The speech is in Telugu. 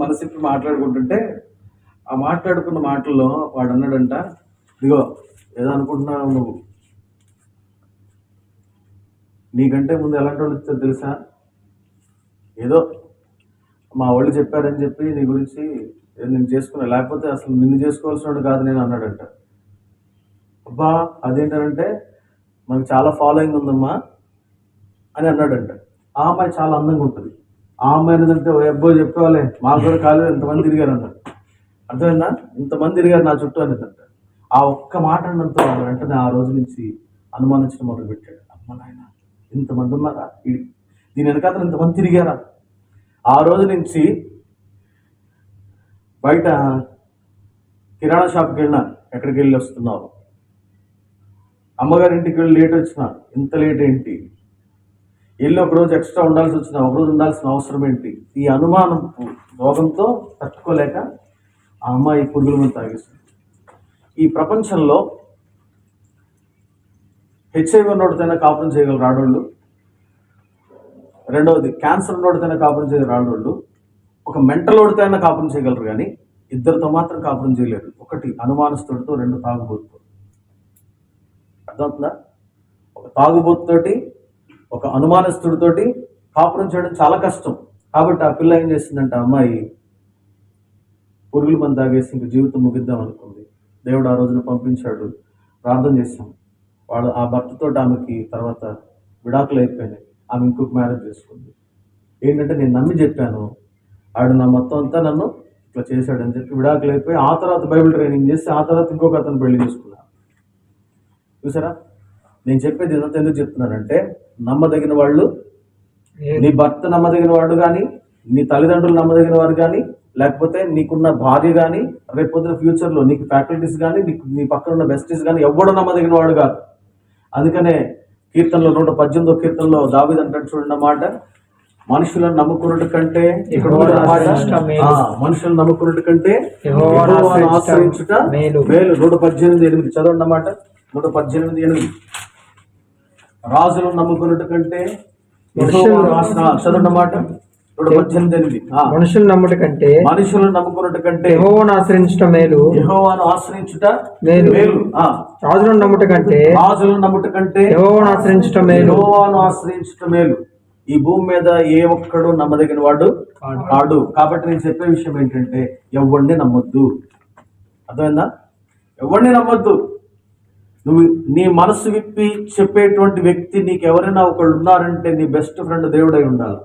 మనసిప్పి మాట్లాడుకుంటుంటే ఆ మాట్లాడుకున్న మాటల్లో వాడు అన్నాడంట, ఇదిగో ఏదో అనుకుంటున్నావు నువ్వు, నీకంటే ముందు ఎలాంటి వాళ్ళు ఇచ్చారు తెలుసా, ఏదో మా వాళ్ళు చెప్పారని చెప్పి నీ గురించి నేను చేసుకున్నా, లేకపోతే అసలు నిన్ను చేసుకోవాల్సిన కాదు నేను అన్నాడంట. అబ్బా అదేంటంటే మనకు చాలా ఫాలోయింగ్ ఉందమ్మా అని అన్నాడంట. ఆ అమ్మాయి చాలా అందంగా ఉంటుంది. ఆ అమ్మాయి ఏంటంటే అబ్బో చెప్పేవాళ్ళే మాకు కూడా కాలేదు ఇంతమంది తిరిగారు అన్నాడు. అర్థమైందా, ఇంతమంది తిరిగారు నా చుట్టూ అనేదంట. ఆ ఒక్క మాట అన్నంత వెంటనే ఆ రోజు నుంచి అనుమానించడం మొదలు పెట్టాడు. అమ్మ నాయన ఇంతమంది ఉన్నారా, దీని వెనకాల ఇంతమంది తిరిగారా. ఆ రోజు నుంచి బయట కిరాణా షాప్కి వెళ్ళినా, ఎక్కడికి వెళ్ళి వస్తున్నావు, అమ్మగారి ఇంటికి వెళ్ళి లేట్ వచ్చినా, ఇంత లేట్ ఏంటి, వెళ్ళి ఒకరోజు ఎక్స్ట్రా ఉండాల్సి వచ్చినా, ఒకరోజు ఉండాల్సిన అవసరం ఏంటి, ఈ అనుమానం రోగంతో తట్టుకోలేక ఆ అమ్మాయి పురుగుల మందు తాగేస్తుంది. ఈ ప్రపంచంలో హెచ్ఐవి ఉన్నోడితేనే కాపురం చేయగలరు ఆడోళ్ళు, రెండవది క్యాన్సర్ ఉన్నోడితేనే కాపురం చేయగలరు ఆడోళ్ళు, ఒక మెంటల్ ఓడితేనే కాపురం చేయగలరు, కానీ ఇద్దరితో మాత్రం కాపురం చేయలేరు. ఒకటి అనుమానస్తుడితో, రెండు తాగుబోతుతో. అర్థమవుతుందా? ఒక తాగుబోతుతోటి, ఒక అనుమానస్తుడితోటి కాపురం చేయడం చాలా కష్టం. కాబట్టి ఆ పిల్ల ఏం చేసిందంటే, అమ్మాయి పురుగుల మందు తాగేసి ఇంక జీవితం ముగిద్దాం అనుకుంది. దేవుడు ఆ రోజున పంపించాడు, ప్రార్థన చేశాం. వాడు ఆ భర్తతో ఆమెకి తర్వాత విడాకులు అయిపోయినాయి. ఆమె ఇంకొక మ్యారేజ్ చేసుకుంది. ఏంటంటే నేను నమ్మి చెప్పాను, ఆడు నా మొత్తం అంతా నన్ను ఇట్లా చేశాడని చెప్పి విడాకులు అయిపోయి ఆ తర్వాత బైబిల్ ట్రైనింగ్ చేసి ఆ తర్వాత ఇంకొక అతను పెళ్లి చేసుకున్నాను. చూసారా, నేను చెప్పేది ఇదంతా ఎందుకు చెప్తున్నానంటే, నమ్మదగిన వాళ్ళు, నీ భర్త నమ్మదగిన వాడు కానీ, నీ తల్లిదండ్రులు నమ్మదగిన వారు కానీ, లేకపోతే నీకున్న భార్య కానీ, రేపు పొద్దున ఫ్యూచర్లో నీకు ఫ్యాకల్టీస్ కానీ, నీ పక్కన ఉన్న బెస్టీస్ కానీ ఎవడో నమ్మదగిన వాడు కాదు. అందుకనే కీర్తనలో 118వ కీర్తనలో దావీదు అంటాడు చూడండి మాట, మనుషులను నమ్ముకున్నట్టు కంటే మనుషులను నమ్ముకున్నట్టు కంటే ఆశ్రయించుట మేలు. 118:8 చదవండి అన్నమాట. 118:8 రాజులను నమ్ముకున్నట్టు కంటే చదవండి అన్నమాట. 118:8 మనుషులను నమ్ముకున్నట్టు కంటే యెహోవాను ఆశ్రయించుట మేలు. యెహోవాను ఆశ్రయించుట మేలు. రాజులను నమ్ముట కంటే యెహోవాను ఆశ్రయించుట మేలు. ఈ భూమి మీద ఏ ఒక్కడు నమ్మదగిన వాడు కాడు. కాబట్టి నేను చెప్పే విషయం ఏంటంటే, ఎవరిని నమ్మొద్దు. అర్థమైందా? ఎవరిని నమ్మొద్దు. నువ్వు నీ మనసు విప్పి చెప్పేటువంటి వ్యక్తి నీకు ఎవరైనా ఒకళ్ళు ఉన్నారంటే నీ బెస్ట్ ఫ్రెండ్ దేవుడై ఉండాలి.